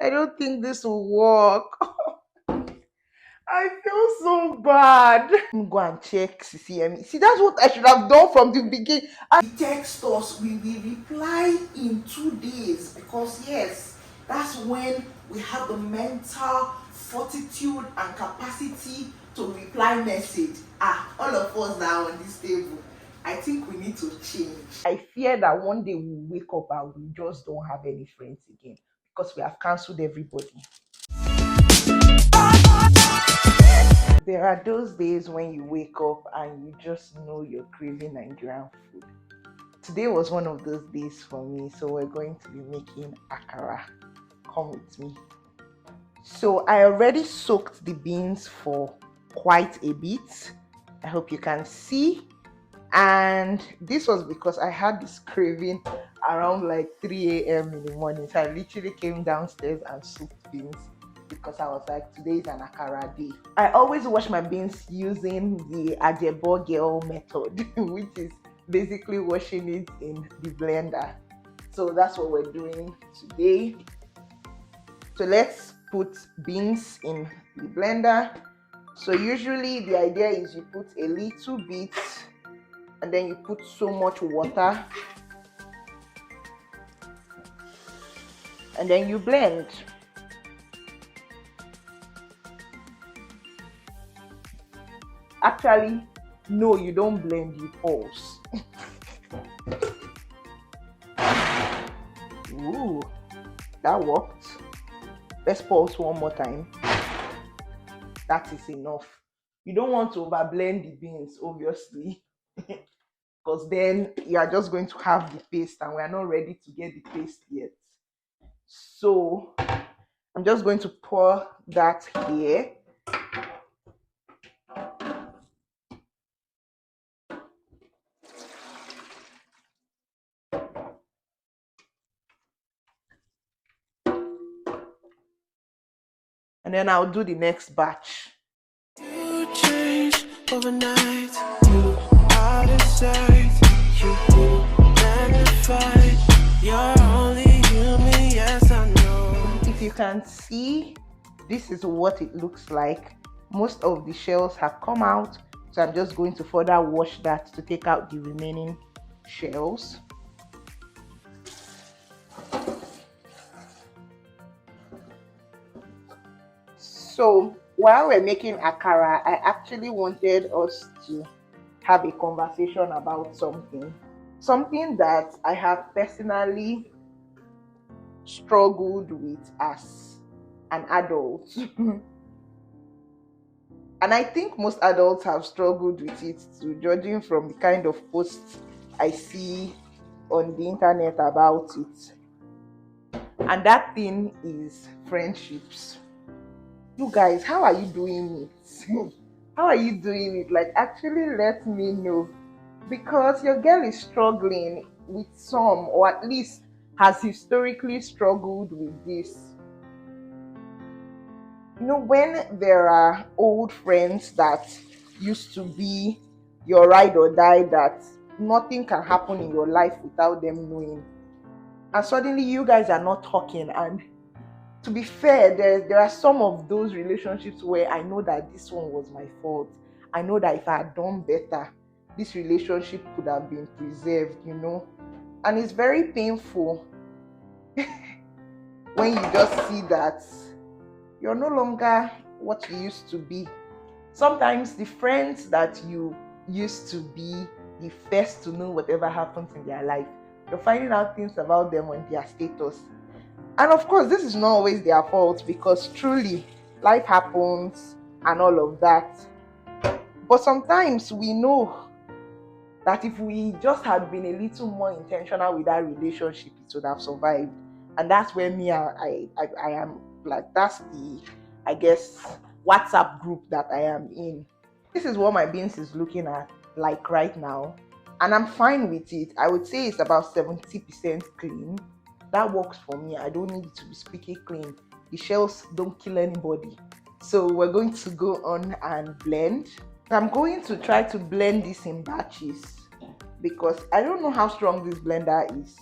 I don't think this will work. I feel so bad. Go and check CCME. See, that's what I should have done from the beginning. Text us, we will reply in 2 days, because yes, that's when we have the mental fortitude and capacity to reply message. All of us that are on this table, I think we need to change. I fear that one day we'll wake up and we just don't have any friends again because we have cancelled everybody. There are those days when you wake up and you just know you're craving Nigerian food. Today was one of those days for me, so we're going to be making akara. Come with me. So I already soaked the beans for quite a bit. I hope you can see. And this was because I had this craving around like 3 a.m. in the morning. So I literally came downstairs and soaked beans because I was like, today is an akara day. I always wash my beans using the Ajebo girl method, which is basically washing it in the blender. So that's what we're doing today. So let's put beans in the blender. So usually the idea is you put a little bit and then you put so much water and then you blend. Actually, no, you don't blend, you pulse. Ooh, that worked. Let's pulse one more time. That is enough. You don't want to overblend the beans, obviously, because then you are just going to have the paste and we are not ready to get the paste yet. So I'm just going to pour that here. And then I'll do the next batch. You change overnight. You out of sight. You magnified. You're only human, yes I know. If you can see, this is what it looks like. Most of the shells have come out, so I'm just going to further wash that to take out the remaining shells. So while we're making akara, I actually wanted us to have a conversation about something that I have personally struggled with as an adult. And I think most adults have struggled with it too, judging from the kind of posts I see on the internet about it. And that thing is friendships. You guys, how are you doing it? How are you doing it? Like, actually let me know, because your girl is struggling with some, or at least has historically struggled with this. You know, when there are old friends that used to be your ride or die, that nothing can happen in your life without them knowing, and suddenly you guys are not talking. And to be fair, there are some of those relationships where I know that this one was my fault. I know that if I had done better, this relationship could have been preserved, you know. And it's very painful when you just see that you're no longer what you used to be. Sometimes the friends that you used to be the first to know whatever happens in their life, you're finding out things about them on their status. And of course, this is not always their fault, because truly life happens and all of that. But sometimes we know that if we just had been a little more intentional with that relationship, it would have survived. And that's where I am, like, that's the, I guess, WhatsApp group that I am in. This is what my beans is looking at like right now, and I'm fine with it. I would say it's about 70% clean. That works for me. I don't need it to be squeaky clean. The shells don't kill anybody. So we're going to go on and blend. I'm going to try to blend this in batches because I don't know how strong this blender is.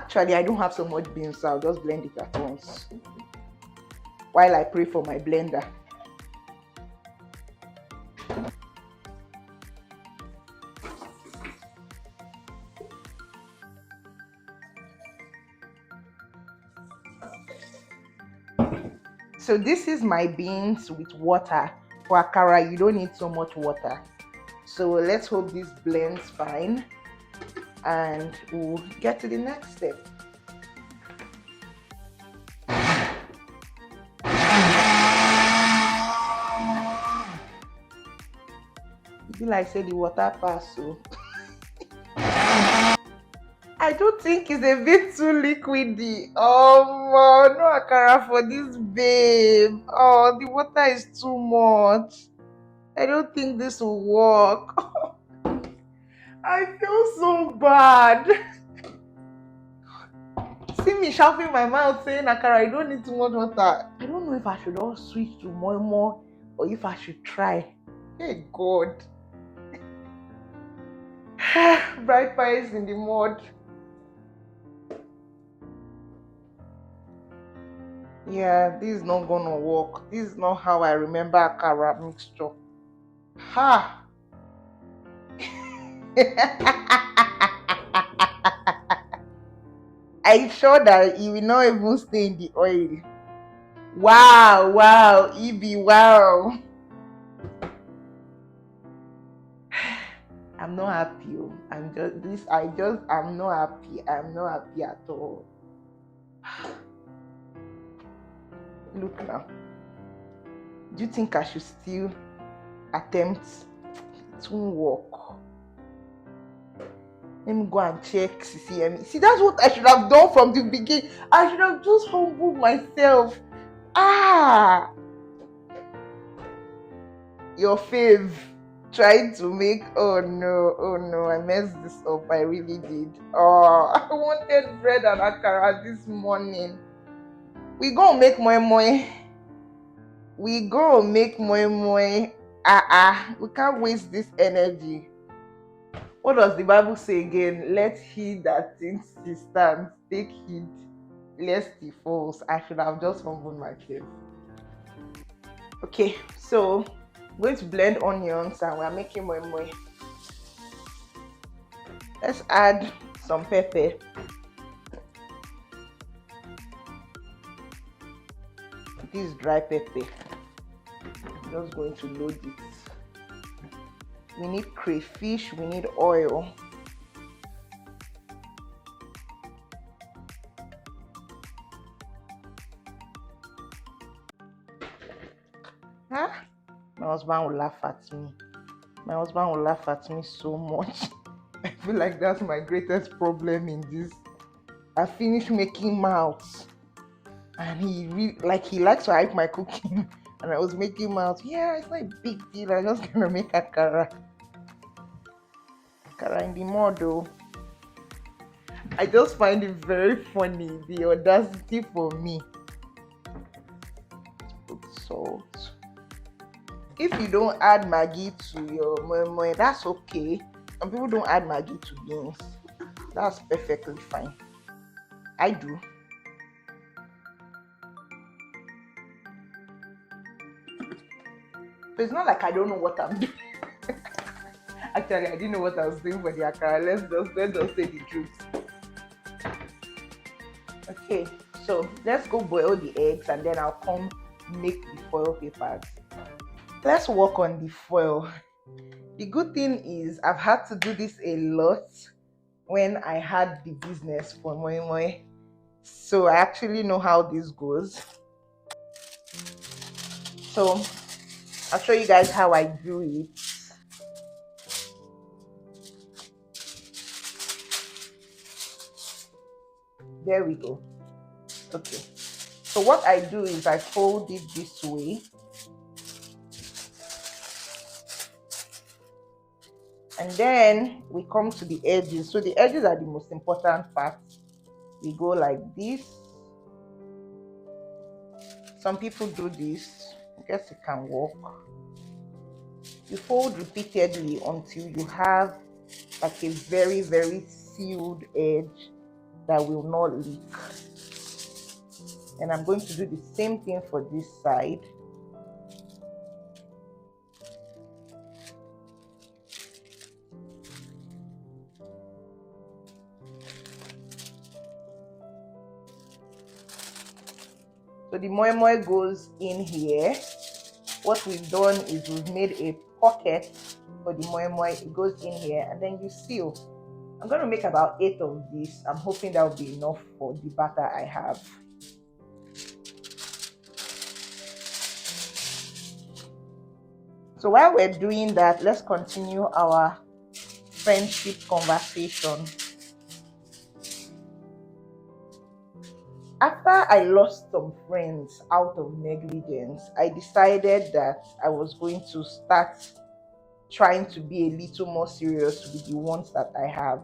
Actually, I don't have so much beans, so I'll just blend it at once while I pray for my blender. So this is my beans with water. For akara, you don't need so much water. So let's hope this blends fine and we'll get to the next step. It be like say the water pass, so I don't think it's a bit too liquidy. Oh no akara for this babe. Oh, the water is too much. I don't think this will work. I feel so bad. See me sharpening my mouth saying akara, I don't need too much water. I don't know if I should all switch to moin-moin or if I should try. Hey God. Bright fires in the mud. Yeah, this is not gonna work. This is not how I remember akara mixture. Ha! I'm sure that it will not even stay in the oil. Wow, wow, Evie, wow. I'm not happy. I'm not happy. I'm not happy at all. Look now. Do you think I should still attempt? It won't work. Let me go and check CCME. See, that's what I should have done from the beginning. I should have just humbled myself. Ah! Your fave. Trying to make, oh no, I messed this up. I really did. Oh, I wanted bread and akara this morning. We gonna make moin-moin. We gonna make moin-moin. We can't waste this energy. What does the Bible say again? Let he that thinks he stands take heed lest he falls. I should have just humbled myself. Okay, so I'm going to blend onions and we're making moin-moin. Let's add some pepper. This is dry pepper. I'm just going to load it. We need crayfish, we need oil. Huh? My husband will laugh at me. My husband will laugh at me so much. I feel like that's my greatest problem in this. I finished making mouths and he likes to hype my cooking and I was making mouths. Yeah, it's not a big deal. I'm just gonna make akara. Akara in the mud though. I just find it very funny, the audacity for me. Put salt. If you don't add Maggi to your moin-moin, that's okay. Some people don't add Maggi to beans. That's perfectly fine. I do. So it's not like I don't know what I'm doing. Actually, I didn't know what I was doing for the akara. Let's just say the truth. Okay, so let's go boil the eggs and then I'll come make the foil papers. Let's work on the foil. The good thing is I've had to do this a lot when I had the business for moin-moin. So I actually know how this goes. So I'll show you guys how I do it. There we go. Okay. So what I do is I fold it this way. And then we come to the edges. So the edges are the most important part. We go like this. Some people do this. I guess it can work. You fold repeatedly until you have like a very, very sealed edge. that will not leak. And I'm going to do the same thing for this side. So the moin-moin goes in here. What we've done is we've made a pocket for the moin-moin. It goes in here and then you seal. I'm going to make about 8 of these. I'm hoping that will be enough for the batter I have. So while we're doing that, let's continue our friendship conversation. After I lost some friends out of negligence, I decided that I was going to start trying to be a little more serious with the ones that I have.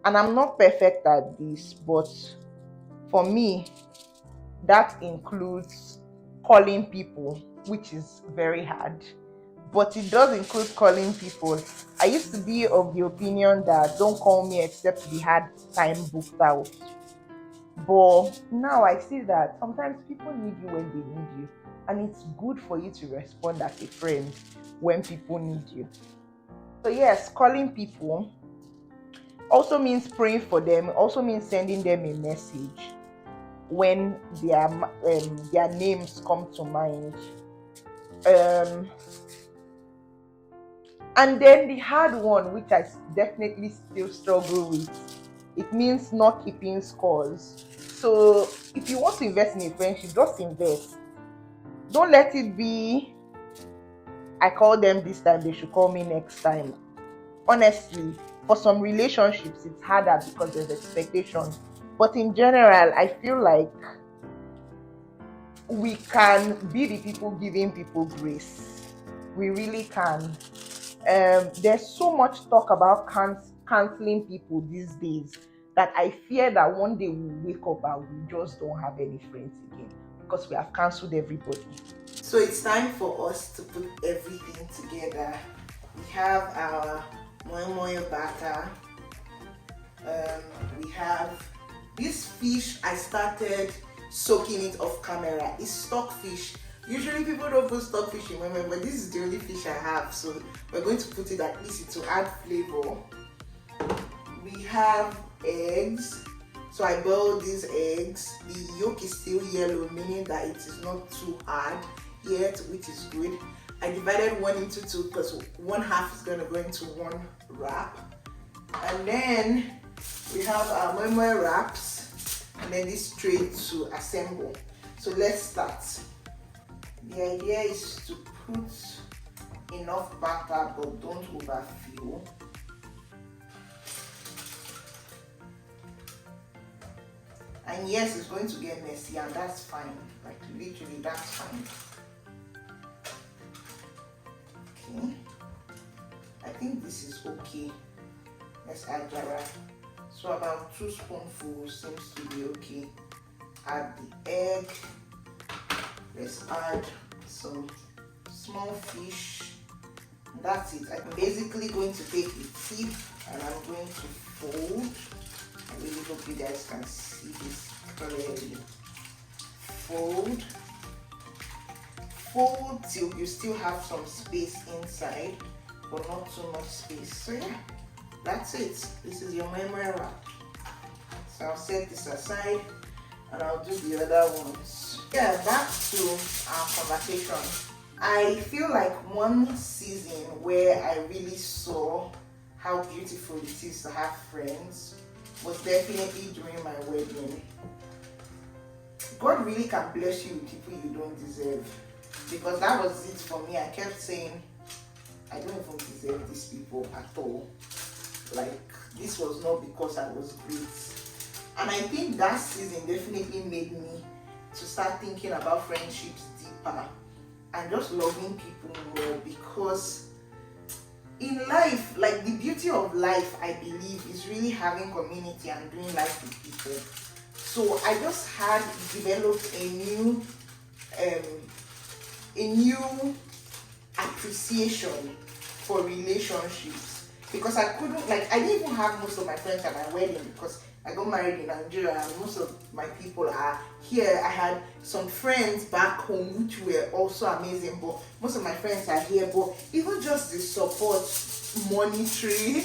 And I'm not perfect at this, but for me, that includes calling people, which is very hard. But it does include calling people. I used to be of the opinion that don't call me except we had time booked out. But now I see that sometimes people need you when they need you. And it's good for you to respond as a friend when people need you. So yes, calling people also means praying for them, also means sending them a message when their names come to mind. And then the hard one, which I definitely still struggle with, it means not keeping scores. So if you want to invest in a friendship, just invest. Don't let it be, I call them this time, they should call me next time. Honestly, for some relationships, it's harder because there's expectation. But in general, I feel like we can be the people giving people grace. We really can. There's so much talk about canceling people these days that I fear that one day we'll wake up and we just don't have any friends again because we have cancelled everybody. So it's time for us to put everything together. We have our moin-moin batter. We have this fish. I started soaking it off camera. It's stockfish. Usually people don't put stockfish in moin-moin, but this is the only fish I have, so we're going to put it at least to add flavor. We have eggs. So I boiled these eggs. The yolk is still yellow, meaning that it is not too hard yet, which is good. I divided one into two because one half is going to go into one wrap. And then we have our moin-moin wraps and then this tray to assemble. So let's start. The idea is to put enough batter but don't overfill. And yes, it's going to get messy and that's fine. Like literally, that's fine. Okay. I think this is okay. Let's add Jara. So about 2 spoonfuls seems to be okay. Add the egg. Let's add some small fish. That's it. I'm basically going to take the tip and I'm going to fold. I really hope you guys can see this clearly. Fold. Fold till you still have some space inside, but not too much space. So yeah, that's it. This is your moin-moin wrap. So I'll set this aside and I'll do the other ones. Yeah, back to our conversation. I feel like one season where I really saw how beautiful it is to have friends was definitely during my wedding. God really can bless you with people you don't deserve, because that was it for me. I kept saying, I don't even deserve these people at all. Like, this was not because I was great. And I think that season definitely made me to start thinking about friendships deeper and just loving people more, because in life, like the beauty of life, I believe, is really having community and doing life with people. So I just had developed a new appreciation for relationships. because I couldn't, like, I didn't even have most of my friends at my wedding because I got married in Nigeria and most of my people are here. I had some friends back home which were also amazing, but most of my friends are here. But even just the support, monetary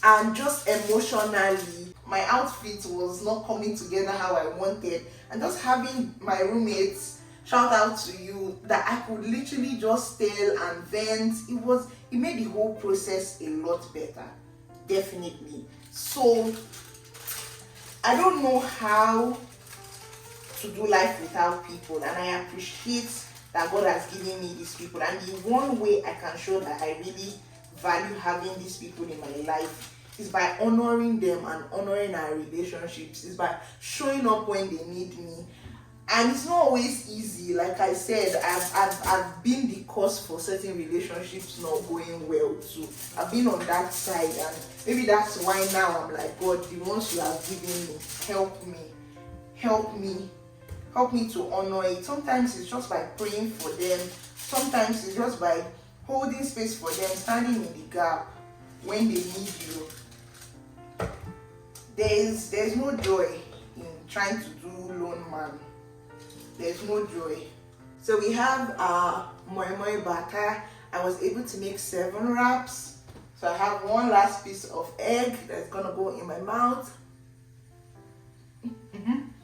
and just emotionally, my outfit was not coming together how I wanted. And just having my roommates, shout out to you, that I could literally just tell and vent, it made the whole process a lot better, definitely. So I don't know how to do life without people, and I appreciate that God has given me these people. And the one way I can show that I really value having these people in my life is by honoring them and honoring our relationships, is by showing up when they need me. And it's not always easy. Like I said, I've been the cause for certain relationships not going well too. I've been on that side, and maybe that's why now I'm like, God, the ones you have given me, help me to honor it. Sometimes it's just by praying for them. Sometimes it's just by holding space for them, standing in the gap when they need you. There's no joy in trying to do lone man. There's no joy. So we have our moin-moin batter. I was able to make 7 wraps. So I have one last piece of egg that's gonna go in my mouth.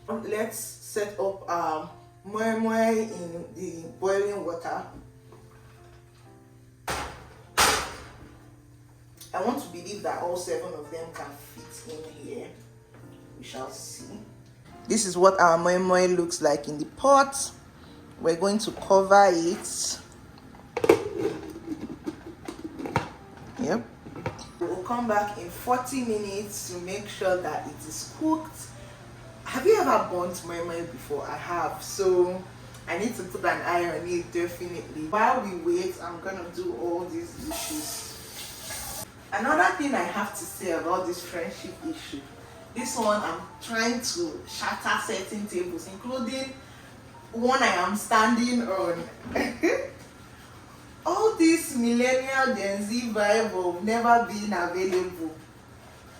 Let's set up our moin-moin in the boiling water. I want to believe that all 7 of them can fit in here. We shall see. This is what our moin-moin looks like in the pot. We're going to cover it. Yep. We'll come back in 40 minutes to make sure that it is cooked. Have you ever burnt moin-moin before? I have. So I need to put an eye on it, definitely. While we wait, I'm gonna do all these dishes. Another thing I have to say about this friendship issue, this one I'm trying to shatter certain tables, including one I am standing on. All this millennial Gen Z vibe of never being available.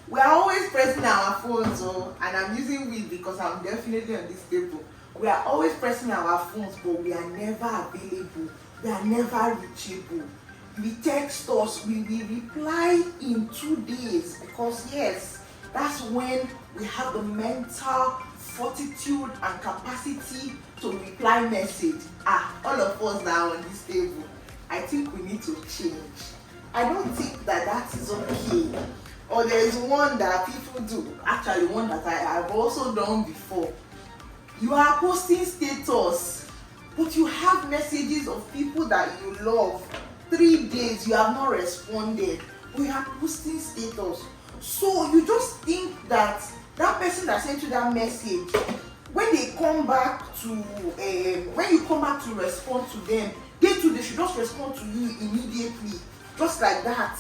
We are always pressing our phones, and I'm using we because I'm definitely on this table. We are always pressing our phones, but we are never available. We are never reachable. We text us, we reply in 2 days because yes, that's when we have the mental fortitude and capacity to reply message. All of us now on this table, I think we need to change. I don't think that is okay. Or there is one that people do, actually one that I have also done before. You are posting status, but you have messages of people that you love. 3 days you have not responded. We are posting status. So you just think that that person that sent you that message, when they come back to when you come back to respond to them, they should just respond to you immediately, just like that.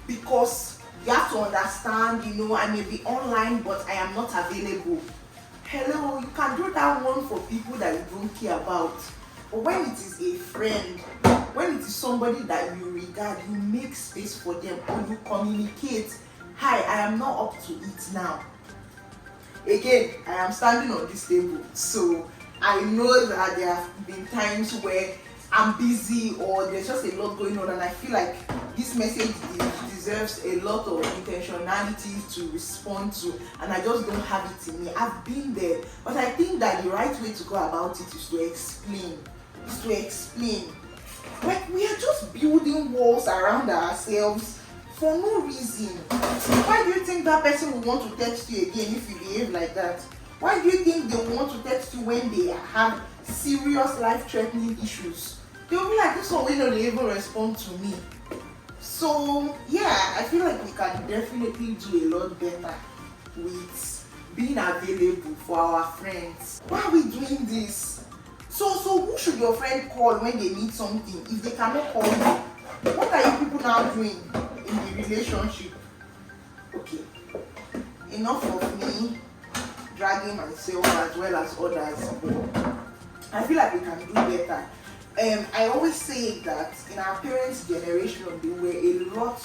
Because you have to understand, I may be online, but I am not available. Hello, you can do that one for people that you don't care about. But when it is a friend, when it is somebody that you regard, you make space for them or you communicate. Hi, I am not up to it now. Again, I am standing on this table, so I know that there have been times where I'm busy or there's just a lot going on, and I feel like this message deserves a lot of intentionality to respond to, and I just don't have it in me. I've been there, but I think that the right way to go about it is to explain. Like, we are just building walls around ourselves for no reason. Why do you think that person will want to text you again if you behave like that? Why do you think they will want to text you when they have serious life-threatening issues? They will be like, this one, they even respond to me. So yeah, I feel like we can definitely do a lot better with being available for our friends. Why are we doing this? So who should your friend call when they need something if they cannot call you? What are you people now doing in the relationship? Okay, enough of me dragging myself as well as others, but I feel like we can do better. I always say that in our parents' generation, they were a lot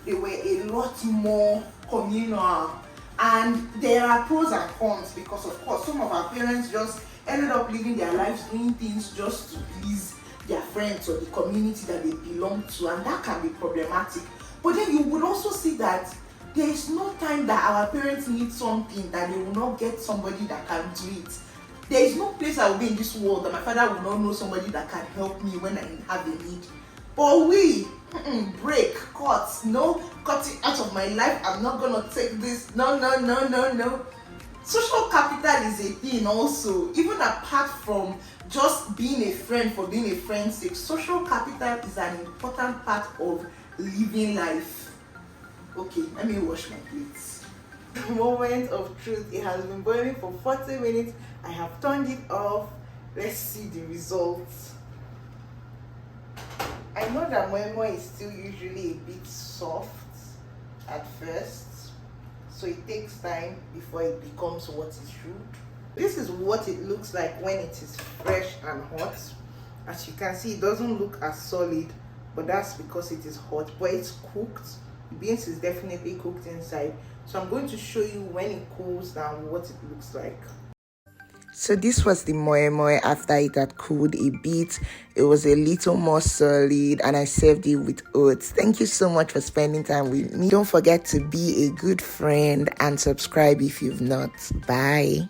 they were a lot more communal. And there are pros and cons because, of course, some of our parents just ended up living their lives doing things just to please their friends or the community that they belong to, and that can be problematic. But then you would also see that there is no time that our parents need something that they will not get somebody that can do it. There is no place I will be in this world that my father will not know somebody that can help me when I have a need. But we break, cut, no, cut it out of my life. I'm not gonna take this. No, no, no, no, no. Social capital is a thing also. Even apart from just being a friend for being a friend's sake, social capital is an important part of living life. Okay, let me wash my plates. Moment of truth. It has been boiling for 40 minutes. I have turned it off. Let's see the results. I know that moin-moin is still usually a bit soft at first, so it takes time before it becomes what it should. This is what it looks like when it is fresh and hot. As you can see, it doesn't look as solid, but that's because it is hot, but it's cooked. The beans is definitely cooked inside. So I'm going to show you when it cools down what it looks like. So this was the moin-moin after it had cooled a bit. It was a little more solid and I served it with oats. Thank you so much for spending time with me. Don't forget to be a good friend and subscribe if you've not. Bye.